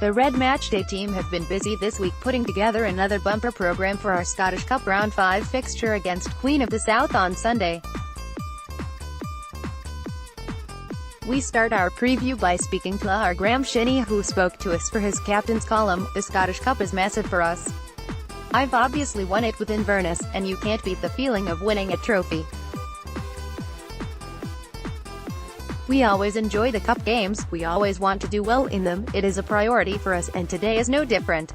The Red Matchday team have been busy this week putting together another bumper program for our Scottish Cup Round 5 fixture against Queen of the South on Sunday. We start our preview by speaking to our Graeme Shinnie, who spoke to us for his captain's column. The Scottish Cup is massive for us. I've obviously won it with Inverness, and you can't beat the feeling of winning a trophy. We always enjoy the cup games, we always want to do well in them, it is a priority for us, and today is no different.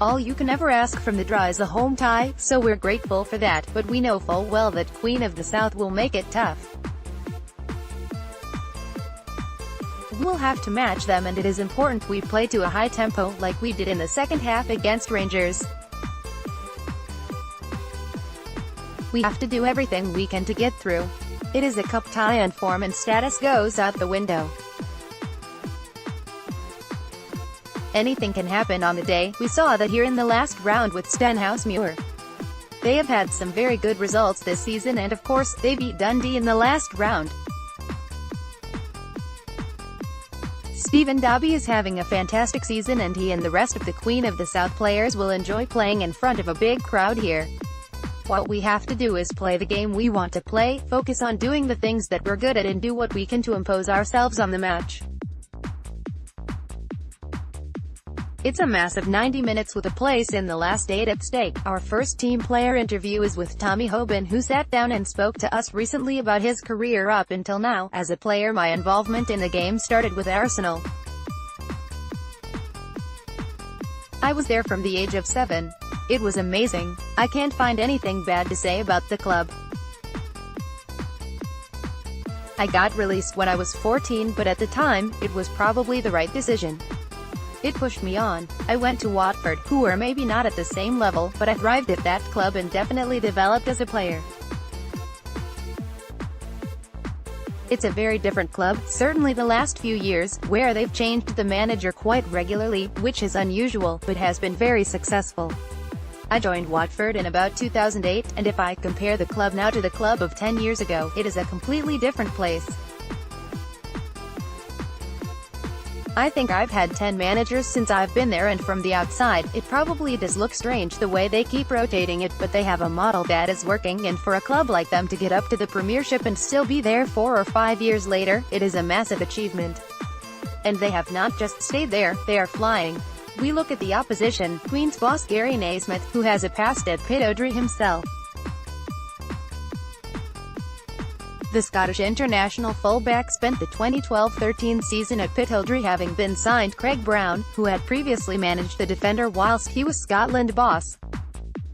All you can ever ask from the draw is a home tie, so we're grateful for that, but we know full well that Queen of the South will make it tough. We'll have to match them, and it is important we play to a high tempo, like we did in the second half against Rangers. We have to do everything we can to get through. It is a cup tie and form and status goes out the window. Anything can happen on the day. We saw that here in the last round with Stenhousemuir. They have had some very good results this season, and of course, they beat Dundee in the last round. Stephen Dobbie is having a fantastic season, and he and the rest of the Queen of the South players will enjoy playing in front of a big crowd here. What we have to do is play the game we want to play, focus on doing the things that we're good at, and do what we can to impose ourselves on the match. It's a massive 90 minutes with a place in the last 8 at stake. Our first team player interview is with Tommy Hoban, who sat down and spoke to us recently about his career up until now. As a player, my involvement in the game started with Arsenal. I was there from the age of 7. It was amazing. I can't find anything bad to say about the club. I got released when I was 14, but at the time, it was probably the right decision. It pushed me on. I went to Watford, who were maybe not at the same level, but I thrived at that club and definitely developed as a player. It's a very different club, certainly the last few years, where they've changed the manager quite regularly, which is unusual, but has been very successful. I joined Watford in about 2008, and if I compare the club now to the club of 10 years ago, it is a completely different place. I think I've had 10 managers since I've been there, and from the outside, it probably does look strange the way they keep rotating it, but they have a model that is working, and for a club like them to get up to the Premiership and still be there 4 or 5 years later, it is a massive achievement. And they have not just stayed there, they are flying. We look at the opposition, Queen's boss Gary Naismith, who has a past at Pittodrie himself. The Scottish international fullback spent the 2012-13 season at Pittodrie, having been signed Craig Brown, who had previously managed the defender whilst he was Scotland boss.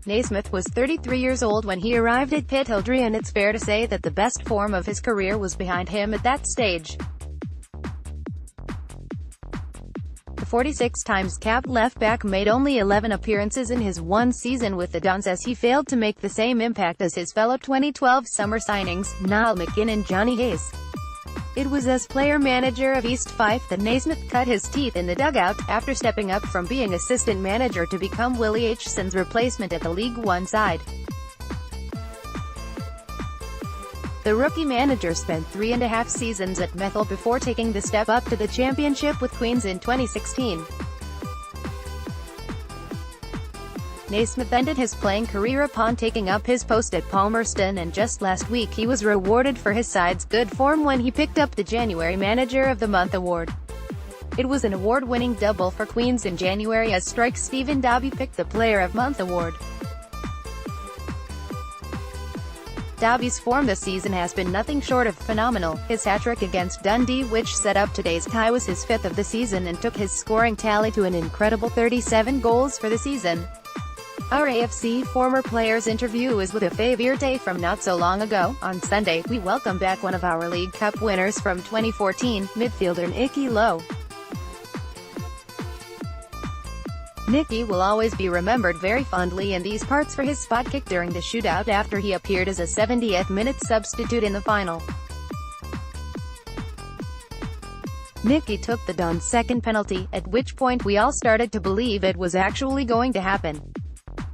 Naismith was 33 years old when he arrived at Pittodrie, and it's fair to say that the best form of his career was behind him at that stage. The 46 times capped left-back made only 11 appearances in his one season with the Dons, as he failed to make the same impact as his fellow 2012 summer signings, Niall McGinn and Johnny Hayes. It was as player-manager of East Fife that Naismith cut his teeth in the dugout, after stepping up from being assistant manager to become Willie Aitchison's replacement at the League One side. The rookie manager spent 3.5 seasons at Methil before taking the step up to the Championship with Queens in 2016. Naismith ended his playing career upon taking up his post at Palmerston, and just last week he was rewarded for his side's good form when he picked up the January Manager of the Month award. It was an award-winning double for Queens in January, as strike Stephen Dobbie picked the Player of Month award. Dobbie's form this season has been nothing short of phenomenal. His hat-trick against Dundee, which set up today's tie, was his 5th of the season and took his scoring tally to an incredible 37 goals for the season. Our AFC former players interview is with a Favirte from not so long ago. On Sunday, we welcome back one of our League Cup winners from 2014, midfielder Nicky Lowe. Nicky will always be remembered very fondly in these parts for his spot kick during the shootout after he appeared as a 70th-minute substitute in the final. Nicky took the Dons' second penalty, at which point we all started to believe it was actually going to happen.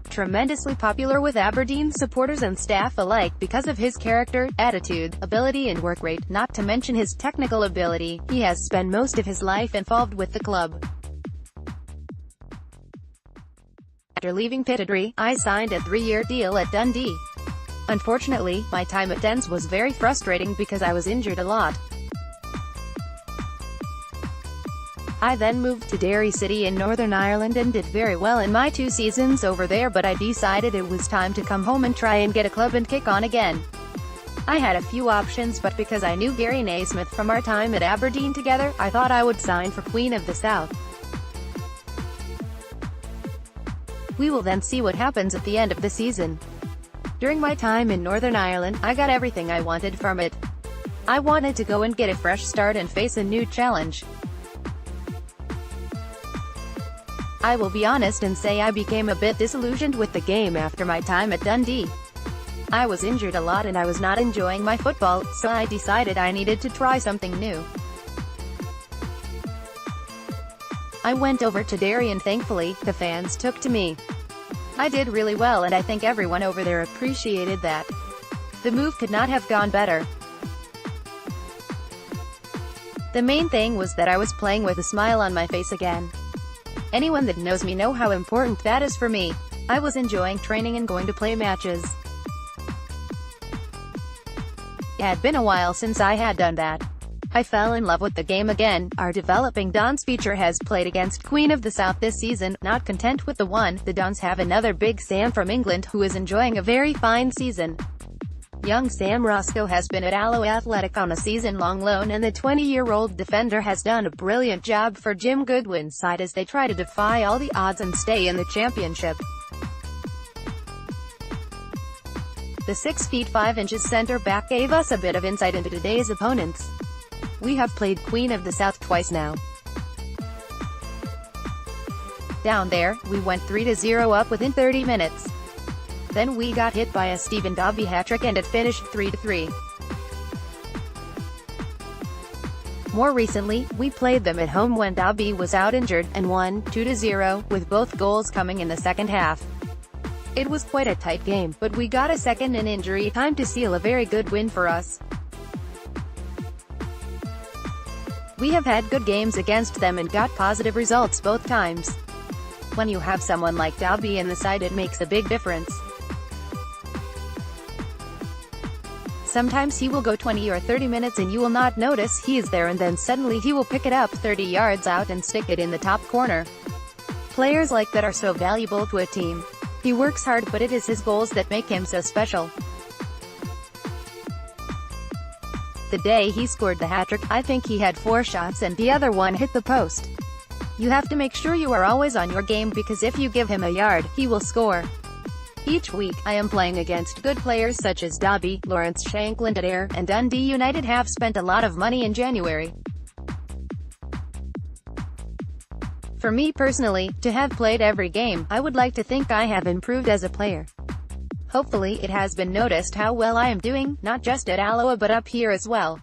Tremendously popular with Aberdeen supporters and staff alike because of his character, attitude, ability and work rate, not to mention his technical ability. He has spent most of his life involved with the club. After leaving Pittodrie, I signed a 3-year deal at Dundee. Unfortunately, my time at Dens was very frustrating because I was injured a lot. I then moved to Derry City in Northern Ireland and did very well in my 2 seasons over there, but I decided it was time to come home and try and get a club and kick on again. I had a few options, but because I knew Gary Naismith from our time at Aberdeen together, I thought I would sign for Queen of the South. We will then see what happens at the end of the season. During my time in Northern Ireland, I got everything I wanted from it. I wanted to go and get a fresh start and face a new challenge. I will be honest and say I became a bit disillusioned with the game after my time at Dundee. I was injured a lot and I was not enjoying my football, so I decided I needed to try something new. I went over to Derry and thankfully, the fans took to me. I did really well and I think everyone over there appreciated that. The move could not have gone better. The main thing was that I was playing with a smile on my face again. Anyone that knows me know how important that is for me. I was enjoying training and going to play matches. It had been a while since I had done that. I fell in love with the game again. Our developing Dons feature has played against Queen of the South this season. Not content with the one, the Dons have another big Sam from England who is enjoying a very fine season. Young Sam Roscoe has been at Alloa Athletic on a season-long loan and the 20-year-old defender has done a brilliant job for Jim Goodwin's side as they try to defy all the odds and stay in the championship. The 6 feet 5 inches centre-back gave us a bit of insight into today's opponents. We have played Queen of the South twice now. Down there, we went 3-0 up within 30 minutes. Then we got hit by a Stephen Dobbie hat-trick and it finished 3-3. More recently, we played them at home when Dobbie was out injured, and won 2-0, with both goals coming in the second half. It was quite a tight game, but we got a second in injury time to seal a very good win for us. We have had good games against them and got positive results both times. When you have someone like Dobbie in the side, it makes a big difference. Sometimes he will go 20 or 30 minutes and you will not notice he is there, and then suddenly he will pick it up 30 yards out and stick it in the top corner. Players like that are so valuable to a team. He works hard, but it is his goals that make him so special. The day he scored the hat-trick, I think he had 4 shots and the other one hit the post. You have to make sure you are always on your game because if you give him a yard, he will score. Each week, I am playing against good players such as Dobbie, Lawrence Shankland at Ayr, and Dundee United have spent a lot of money in January. For me personally, to have played every game, I would like to think I have improved as a player. Hopefully it has been noticed how well I am doing, not just at Alloa but up here as well.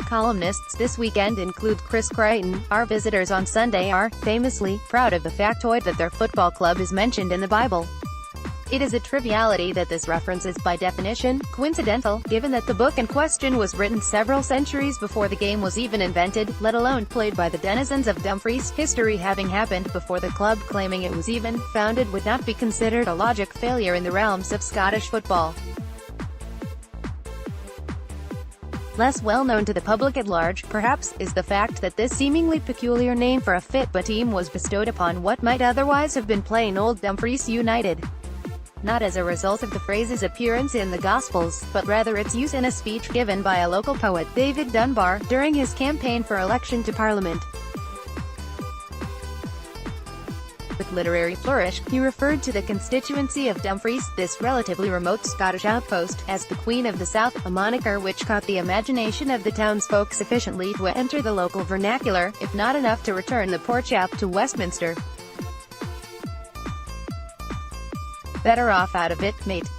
Columnists this weekend include Chris Crichton. Our visitors on Sunday are, famously, proud of the factoid that their football club is mentioned in the Bible. It is a triviality that this reference is by definition coincidental, given that the book in question was written several centuries before the game was even invented, let alone played by the denizens of Dumfries. History having happened before the club claiming it was even founded would not be considered a logic failure in the realms of Scottish football. Less well known to the public at large, perhaps, is the fact that this seemingly peculiar name for a FITBA team was bestowed upon what might otherwise have been plain old Dumfries United. Not as a result of the phrase's appearance in the Gospels, but rather its use in a speech given by a local poet, David Dunbar, during his campaign for election to Parliament. With literary flourish, he referred to the constituency of Dumfries, this relatively remote Scottish outpost, as the Queen of the South, a moniker which caught the imagination of the townsfolk sufficiently to enter the local vernacular, if not enough to return the poor chap to Westminster. Better off out of it, mate.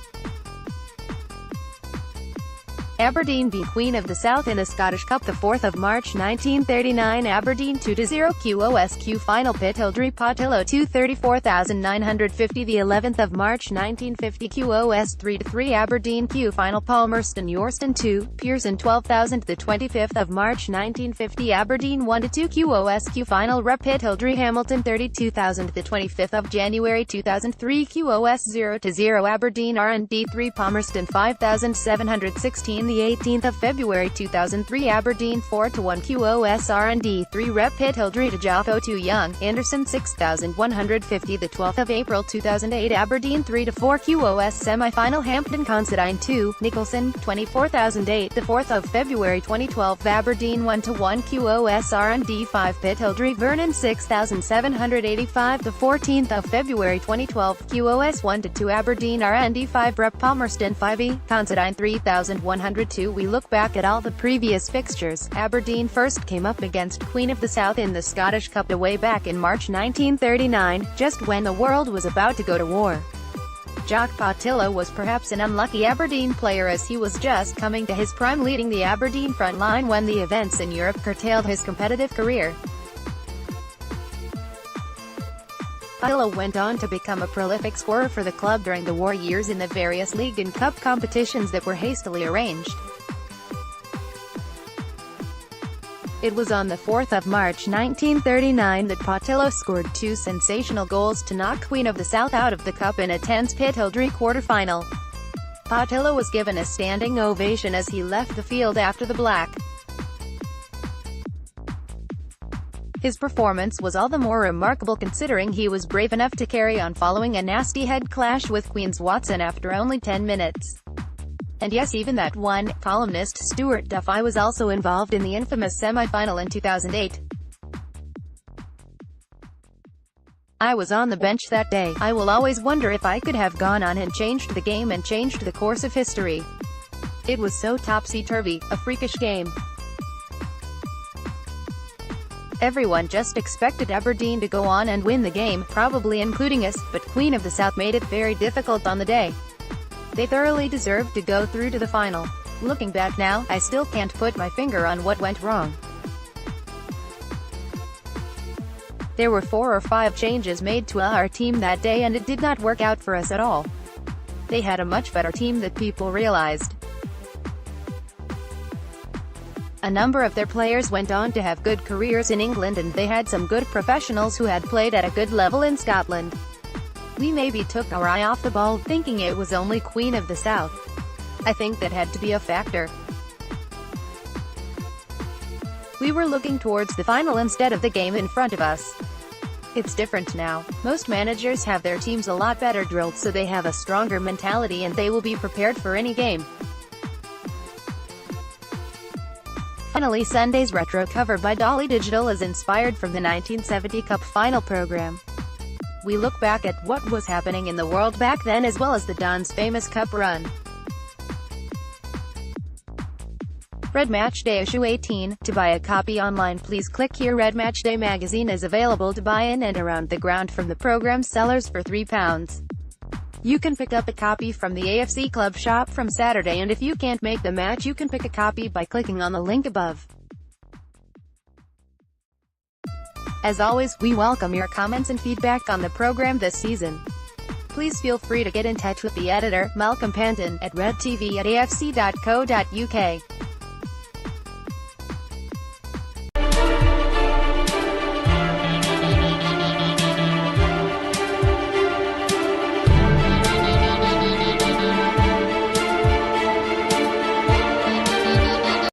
Aberdeen beat Queen of the South in the Scottish Cup the 4th of March 1939. Aberdeen 2-0 QOSQ final. Pittildree Potillo 234,950 the 11th of March 1950 QOS 3-3 Aberdeen Q final. Palmerston Yorston 2, Pearson 12,000 the 25th of March 1950 Aberdeen 1-2 QOSQ final. Rep Pittildree Hamilton 32,000 the 25th of January 2003 QOS 0-0 Aberdeen R&D 3 Palmerston 5,716 the 18th of February 2003 Aberdeen 4-1 QOS R&D 3 Rep Pittildree to Joffo 2 Young, Anderson 6,150 the 12th of April 2008 Aberdeen 3-4 QOS semi-final Hampden Considine 2, Nicholson, 24,008 the 4th of February 2012 Aberdeen 1-1 QOS R&D 5 Pittildree Vernon 6,785 the 14th of February 2012 QOS 1-2 Aberdeen R&D 5 Rep Palmerston 5e, Considine 3,102 We look back at all the previous fixtures. Aberdeen first came up against Queen of the South in the Scottish Cup way back in March 1939, just when the world was about to go to war. Jock Potillo was perhaps an unlucky Aberdeen player as he was just coming to his prime leading the Aberdeen front line when the events in Europe curtailed his competitive career. Potillo went on to become a prolific scorer for the club during the war years in the various league and cup competitions that were hastily arranged. It was on the 4th of March 1939 that Potillo scored 2 sensational goals to knock Queen of the South out of the cup in a tense Pittildree quarter-final. Potillo was given a standing ovation as he left the field after the black. His performance was all the more remarkable considering he was brave enough to carry on following a nasty head clash with Queen's Watson after only 10 minutes. And yes, even that one, columnist Stuart Duffy was also involved in the infamous semi-final in 2008. I was on the bench that day. I will always wonder if I could have gone on and changed the game and changed the course of history. It was so topsy-turvy, a freakish game. Everyone just expected Aberdeen to go on and win the game, probably including us, but Queen of the South made it very difficult on the day. They thoroughly deserved to go through to the final. Looking back now, I still can't put my finger on what went wrong. There were 4 or 5 changes made to our team that day and it did not work out for us at all. They had a much better team than people realized. A number of their players went on to have good careers in England and they had some good professionals who had played at a good level in Scotland. We maybe took our eye off the ball, thinking it was only Queen of the South. I think that had to be a factor. We were looking towards the final instead of the game in front of us. It's different now. Most managers have their teams a lot better drilled so they have a stronger mentality and they will be prepared for any game. Finally, Sunday's retro cover by Dolly Digital is inspired from the 1970 Cup final program. We look back at what was happening in the world back then as well as the Don's famous Cup run. Red Matchday issue 18. To buy a copy online, please click here. Red Matchday magazine is available to buy in and around the ground from the program's sellers for £3. You can pick up a copy from the AFC Club shop from Saturday, and if you can't make the match you can pick a copy by clicking on the link above. As always, we welcome your comments and feedback on the program this season. Please feel free to get in touch with the editor, Malcolm Panton, at redtv@afc.co.uk.